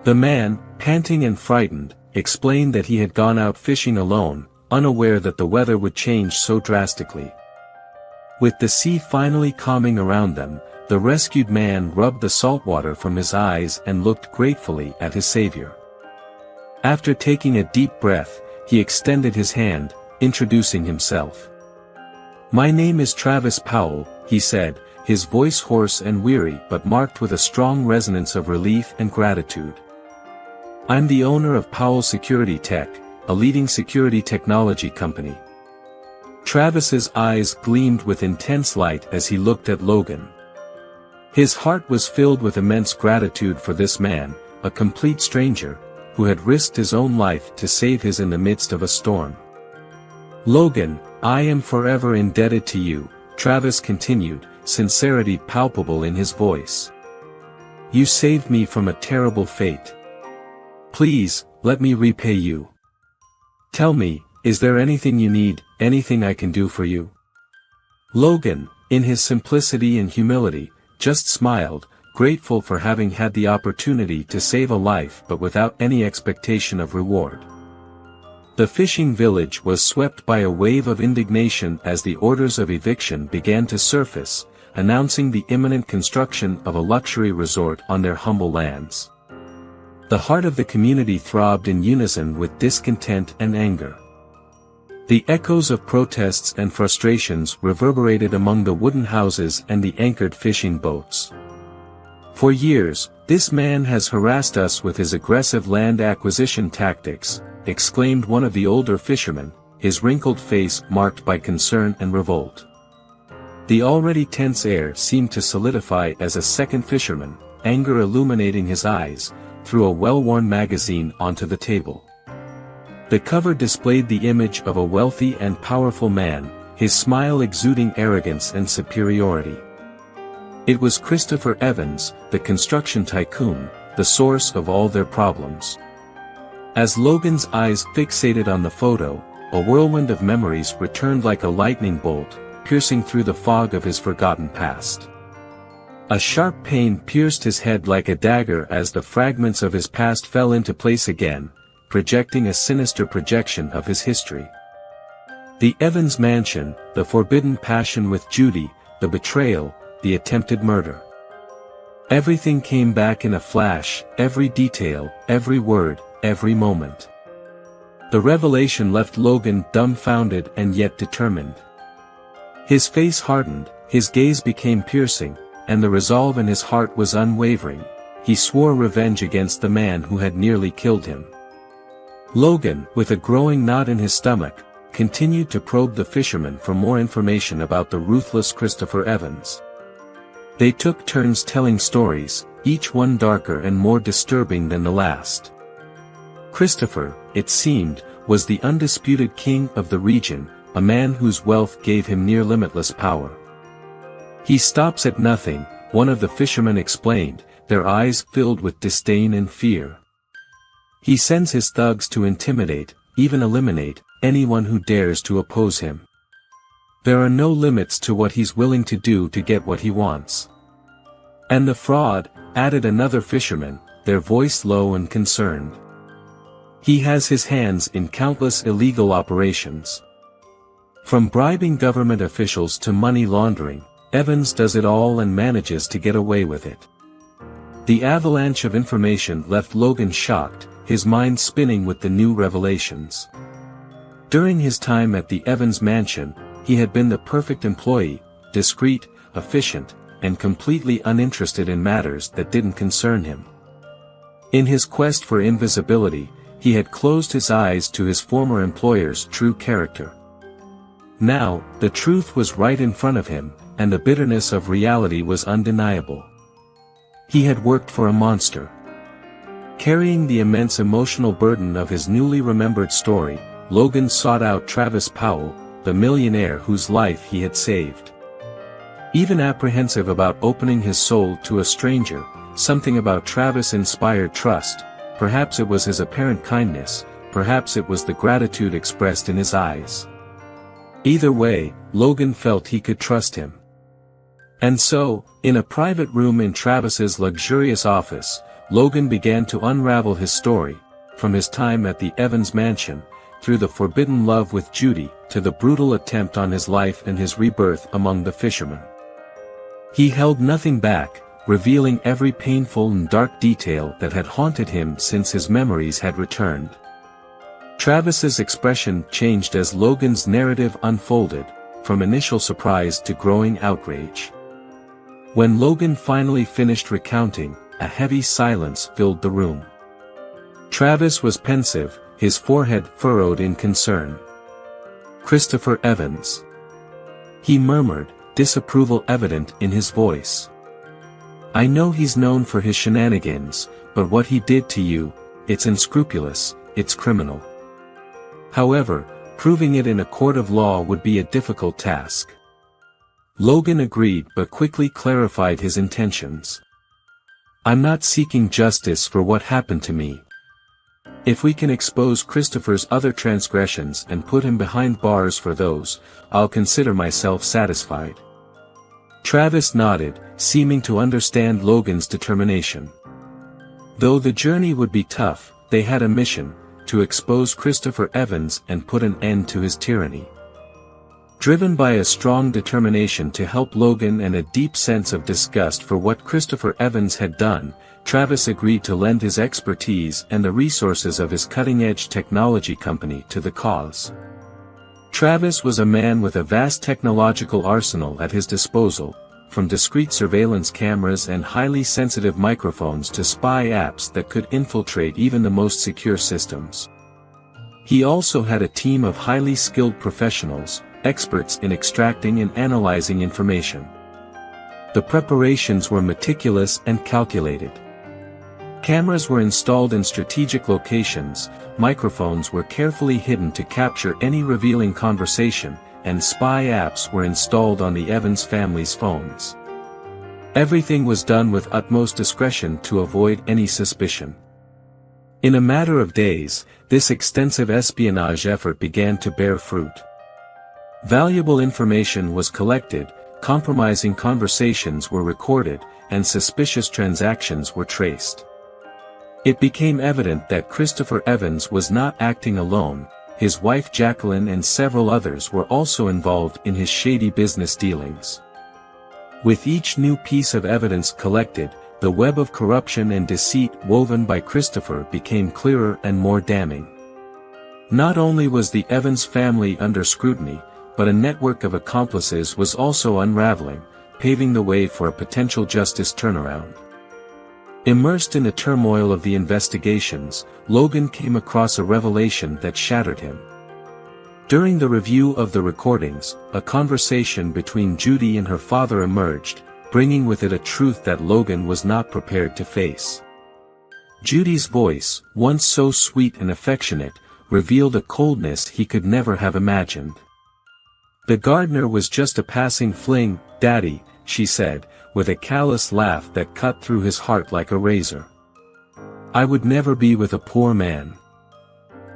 The man, panting and frightened, explained that he had gone out fishing alone, unaware that the weather would change so drastically. With the sea finally calming around them, the rescued man rubbed the salt water from his eyes and looked gratefully at his savior. After taking a deep breath, he extended his hand, introducing himself. "My name is Travis Powell," he said, his voice hoarse and weary but marked with a strong resonance of relief and gratitude. "I'm the owner of Powell Security Tech, a leading security technology company." Travis's eyes gleamed with intense light as he looked at Logan. His heart was filled with immense gratitude for this man, a complete stranger, who had risked his own life to save his in the midst of a storm. "Logan, I am forever indebted to you," Travis continued, sincerity palpable in his voice. "You saved me from a terrible fate. Please, let me repay you. Tell me, is there anything you need, anything I can do for you?" Logan, in his simplicity and humility, just smiled, grateful for having had the opportunity to save a life but without any expectation of reward. The fishing village was swept by a wave of indignation as the orders of eviction began to surface, announcing the imminent construction of a luxury resort on their humble lands. The heart of the community throbbed in unison with discontent and anger. The echoes of protests and frustrations reverberated among the wooden houses and the anchored fishing boats. "For years, this man has harassed us with his aggressive land acquisition tactics," exclaimed one of the older fishermen, his wrinkled face marked by concern and revolt. The already tense air seemed to solidify as a second fisherman, anger illuminating his eyes, threw a well-worn magazine onto the table. The cover displayed the image of a wealthy and powerful man, his smile exuding arrogance and superiority. It was Christopher Evans, the construction tycoon, the source of all their problems. As Logan's eyes fixated on the photo, a whirlwind of memories returned like a lightning bolt, piercing through the fog of his forgotten past. A sharp pain pierced his head like a dagger as the fragments of his past fell into place again, projecting a sinister projection of his history. The Evans mansion, the forbidden passion with Judy, the betrayal, the attempted murder. Everything came back in a flash, every detail, every word, every moment. The revelation left Logan dumbfounded and yet determined. His face hardened, his gaze became piercing, and the resolve in his heart was unwavering. He swore revenge against the man who had nearly killed him. Logan, with a growing knot in his stomach, continued to probe the fisherman for more information about the ruthless Christopher Evans. They took turns telling stories, each one darker and more disturbing than the last. Christopher, it seemed, was the undisputed king of the region, a man whose wealth gave him near limitless power. "He stops at nothing," one of the fishermen explained, their eyes filled with disdain and fear. "He sends his thugs to intimidate, even eliminate, anyone who dares to oppose him. There are no limits to what he's willing to do to get what he wants." "And the fraud," added another fisherman, their voice low and concerned. "He has his hands in countless illegal operations. From bribing government officials to money laundering, Evans does it all and manages to get away with it." The avalanche of information left Logan shocked, his mind spinning with the new revelations. During his time at the Evans mansion, he had been the perfect employee, discreet, efficient, and completely uninterested in matters that didn't concern him. In his quest for invisibility, he had closed his eyes to his former employer's true character. Now, the truth was right in front of him, and the bitterness of reality was undeniable. He had worked for a monster. Carrying the immense emotional burden of his newly remembered story, Logan sought out Travis Powell, the millionaire whose life he had saved. Even apprehensive about opening his soul to a stranger, something about Travis inspired trust. Perhaps it was his apparent kindness, perhaps it was the gratitude expressed in his eyes. Either way, Logan felt he could trust him. And so, in a private room in Travis's luxurious office, Logan began to unravel his story, from his time at the Evans mansion, through the forbidden love with Judy, to the brutal attempt on his life and his rebirth among the fishermen. He held nothing back, revealing every painful and dark detail that had haunted him since his memories had returned. Travis's expression changed as Logan's narrative unfolded, from initial surprise to growing outrage. When Logan finally finished recounting, a heavy silence filled the room. Travis was pensive, his forehead furrowed in concern. "Christopher Evans," he murmured, disapproval evident in his voice. "I know he's known for his shenanigans, but what he did to you, it's unscrupulous, it's criminal. However, proving it in a court of law would be a difficult task." Logan agreed but quickly clarified his intentions. "I'm not seeking justice for what happened to me. If we can expose Christopher's other transgressions and put him behind bars for those, I'll consider myself satisfied." Travis nodded, seeming to understand Logan's determination. Though the journey would be tough, they had a mission: to expose Christopher Evans and put an end to his tyranny. Driven by a strong determination to help Logan and a deep sense of disgust for what Christopher Evans had done, Travis agreed to lend his expertise and the resources of his cutting-edge technology company to the cause. Travis was a man with a vast technological arsenal at his disposal, from discreet surveillance cameras and highly sensitive microphones to spy apps that could infiltrate even the most secure systems. He also had a team of highly skilled professionals, experts in extracting and analyzing information. The preparations were meticulous and calculated. Cameras were installed in strategic locations, microphones were carefully hidden to capture any revealing conversation, and spy apps were installed on the Evans family's phones. Everything was done with utmost discretion to avoid any suspicion. In a matter of days, this extensive espionage effort began to bear fruit. Valuable information was collected, compromising conversations were recorded, and suspicious transactions were traced. It became evident that Christopher Evans was not acting alone. His wife Jacqueline and several others were also involved in his shady business dealings. With each new piece of evidence collected, the web of corruption and deceit woven by Christopher became clearer and more damning. Not only was the Evans family under scrutiny, but a network of accomplices was also unraveling, paving the way for a potential justice turnaround. Immersed in the turmoil of the investigations, Logan came across a revelation that shattered him. During the review of the recordings, a conversation between Judy and her father emerged, bringing with it a truth that Logan was not prepared to face. Judy's voice, once so sweet and affectionate, revealed a coldness he could never have imagined. "The gardener was just a passing fling, Daddy," she said, with a callous laugh that cut through his heart like a razor. "I would never be with a poor man."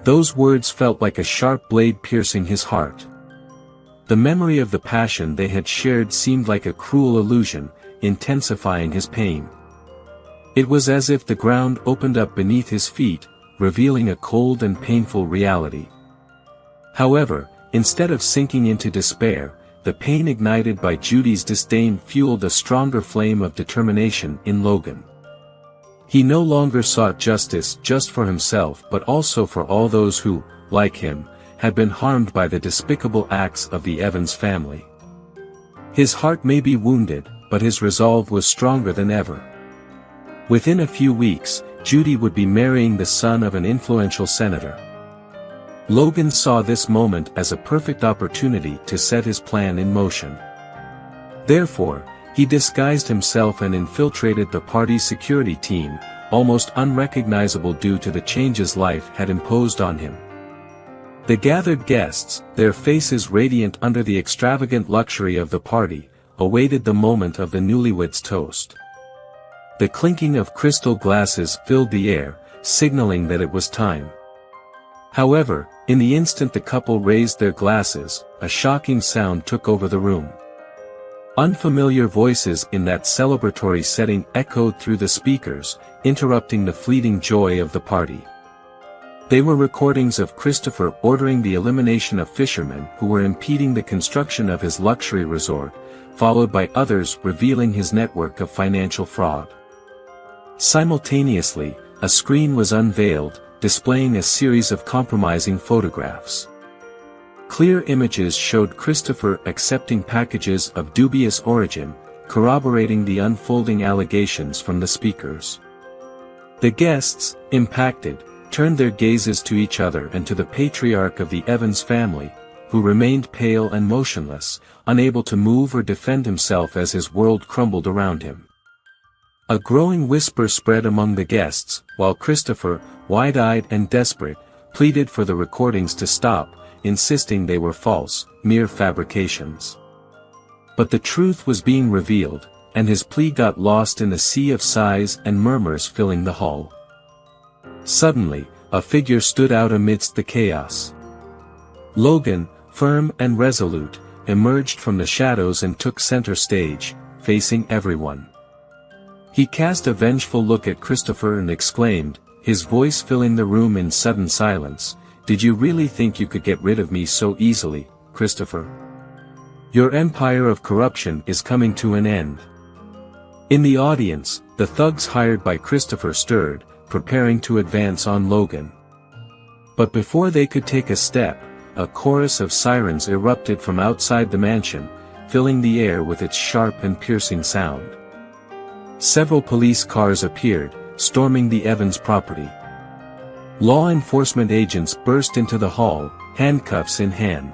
Those words felt like a sharp blade piercing his heart. The memory of the passion they had shared seemed like a cruel illusion, intensifying his pain. It was as if the ground opened up beneath his feet, revealing a cold and painful reality. However, instead of sinking into despair, the pain ignited by Judy's disdain fueled a stronger flame of determination in Logan. He no longer sought justice just for himself but also for all those who, like him, had been harmed by the despicable acts of the Evans family. His heart may be wounded, but his resolve was stronger than ever. Within a few weeks, Judy would be marrying the son of an influential senator. Logan saw this moment as a perfect opportunity to set his plan in motion. Therefore, he disguised himself and infiltrated the party's security team, almost unrecognizable due to the changes life had imposed on him. The gathered guests, their faces radiant under the extravagant luxury of the party, awaited the moment of the newlyweds' toast. The clinking of crystal glasses filled the air, signaling that it was time. However, in the instant the couple raised their glasses, a shocking sound took over the room. Unfamiliar voices in that celebratory setting echoed through the speakers, interrupting the fleeting joy of the party. They were recordings of Christopher ordering the elimination of fishermen who were impeding the construction of his luxury resort, followed by others revealing his network of financial fraud. Simultaneously, a screen was unveiled, displaying a series of compromising photographs. Clear images showed Christopher accepting packages of dubious origin, corroborating the unfolding allegations from the speakers. The guests, impacted, turned their gazes to each other and to the patriarch of the Evans family, who remained pale and motionless, unable to move or defend himself as his world crumbled around him. A growing whisper spread among the guests, while Christopher, wide-eyed and desperate, pleaded for the recordings to stop, insisting they were false, mere fabrications. But the truth was being revealed, and his plea got lost in the sea of sighs and murmurs filling the hall. Suddenly, a figure stood out amidst the chaos. Logan, firm and resolute, emerged from the shadows and took center stage, facing everyone. He cast a vengeful look at Christopher and exclaimed, his voice filling the room in sudden silence, "Did you really think you could get rid of me so easily, Christopher? Your empire of corruption is coming to an end." In the audience, the thugs hired by Christopher stirred, preparing to advance on Logan. But before they could take a step, a chorus of sirens erupted from outside the mansion, filling the air with its sharp and piercing sound. Several police cars appeared, storming the Evans property. Law enforcement agents burst into the hall, handcuffs in hand.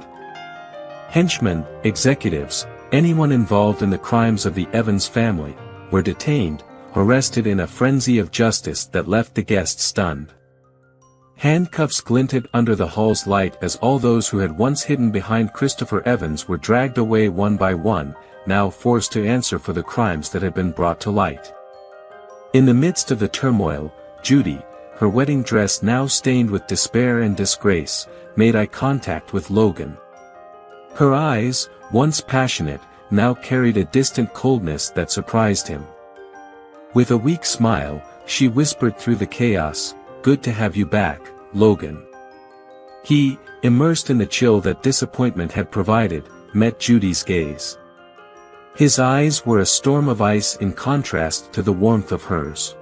Henchmen, executives, anyone involved in the crimes of the Evans family, were detained, arrested in a frenzy of justice that left the guests stunned. Handcuffs glinted under the hall's light as all those who had once hidden behind Christopher Evans were dragged away one by one, now forced to answer for the crimes that had been brought to light. In the midst of the turmoil, Judy, her wedding dress now stained with despair and disgrace, made eye contact with Logan. Her eyes, once passionate, now carried a distant coldness that surprised him. With a weak smile, she whispered through the chaos, "Good to have you back, Logan." He, immersed in the chill that disappointment had provided, met Judy's gaze. His eyes were a storm of ice in contrast to the warmth of hers.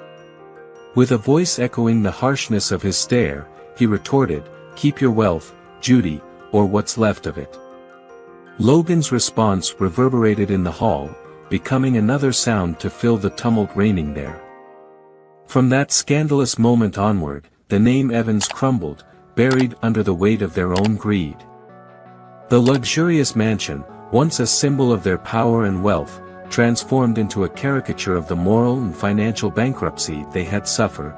With a voice echoing the harshness of his stare, he retorted, "Keep your wealth, Judy, or what's left of it." Logan's response reverberated in the hall, becoming another sound to fill the tumult reigning there. From that scandalous moment onward, the name Evans crumbled, buried under the weight of their own greed. The luxurious mansion, once a symbol of their power and wealth, transformed into a caricature of the moral and financial bankruptcy they had suffered.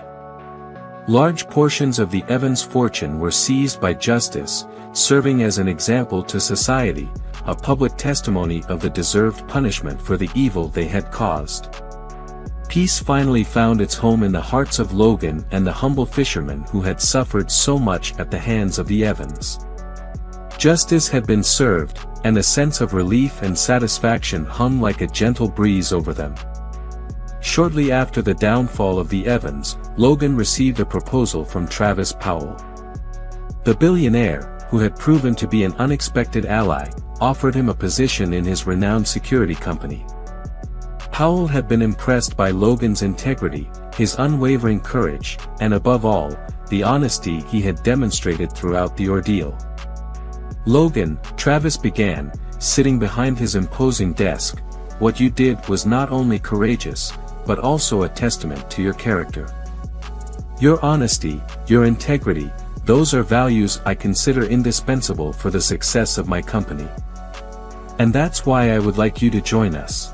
Large portions of the Evans fortune were seized by justice, serving as an example to society, a public testimony of the deserved punishment for the evil they had caused. Peace finally found its home in the hearts of Logan and the humble fishermen who had suffered so much at the hands of the Evans. Justice had been served, and a sense of relief and satisfaction hung like a gentle breeze over them. Shortly after the downfall of the Evans, Logan received a proposal from Travis Powell. The billionaire, who had proven to be an unexpected ally, offered him a position in his renowned security company. Powell had been impressed by Logan's integrity, his unwavering courage, and above all, the honesty he had demonstrated throughout the ordeal. "Logan," Travis began, sitting behind his imposing desk, "what you did was not only courageous, but also a testament to your character. Your honesty, your integrity, those are values I consider indispensable for the success of my company. And that's why I would like you to join us.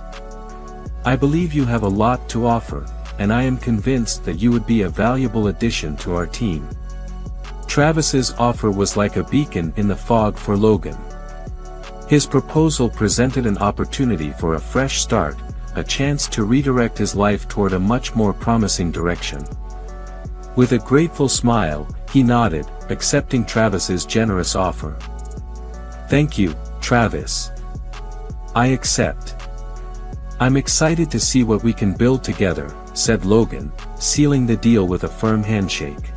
I believe you have a lot to offer, and I am convinced that you would be a valuable addition to our team." Travis's offer was like a beacon in the fog for Logan. His proposal presented an opportunity for a fresh start, a chance to redirect his life toward a much more promising direction. With a grateful smile, he nodded, accepting Travis's generous offer. "Thank you, Travis. I accept. I'm excited to see what we can build together," said Logan, sealing the deal with a firm handshake.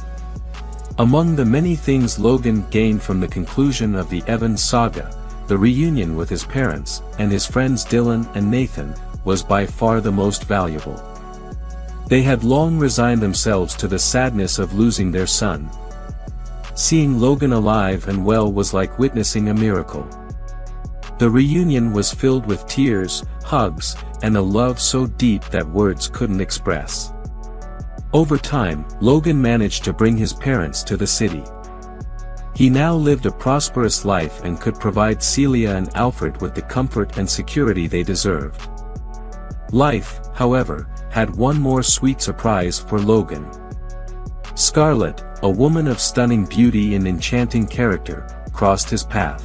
Among the many things Logan gained from the conclusion of the Evans saga, the reunion with his parents, and his friends Dylan and Nathan, was by far the most valuable. They had long resigned themselves to the sadness of losing their son. Seeing Logan alive and well was like witnessing a miracle. The reunion was filled with tears, hugs, and a love so deep that words couldn't express. Over time, Logan managed to bring his parents to the city. He now lived a prosperous life and could provide Celia and Alfred with the comfort and security they deserved. Life, however, had one more sweet surprise for Logan. Scarlett, a woman of stunning beauty and enchanting character, crossed his path.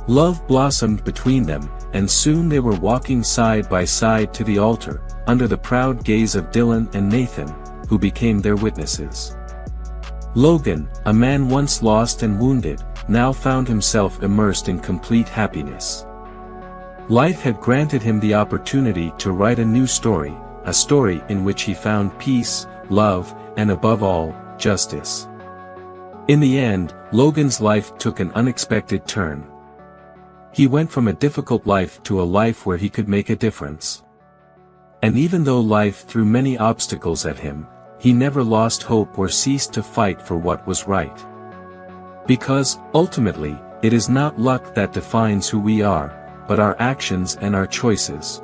Love blossomed between them, and soon they were walking side by side to the altar, under the proud gaze of Dylan and Nathan, who became their witnesses. Logan, a man once lost and wounded, now found himself immersed in complete happiness. Life had granted him the opportunity to write a new story, a story in which he found peace, love, and above all, justice. In the end, Logan's life took an unexpected turn. He went from a difficult life to a life where he could make a difference. And even though life threw many obstacles at him, he never lost hope or ceased to fight for what was right. Because, ultimately, it is not luck that defines who we are, but our actions and our choices.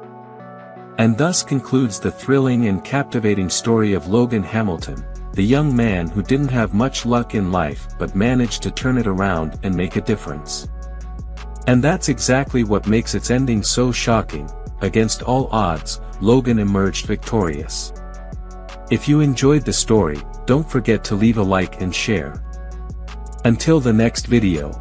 And thus concludes the thrilling and captivating story of Logan Hamilton, the young man who didn't have much luck in life but managed to turn it around and make a difference. And that's exactly what makes its ending so shocking. Against all odds, Logan emerged victorious. If you enjoyed the story, don't forget to leave a like and share. Until the next video.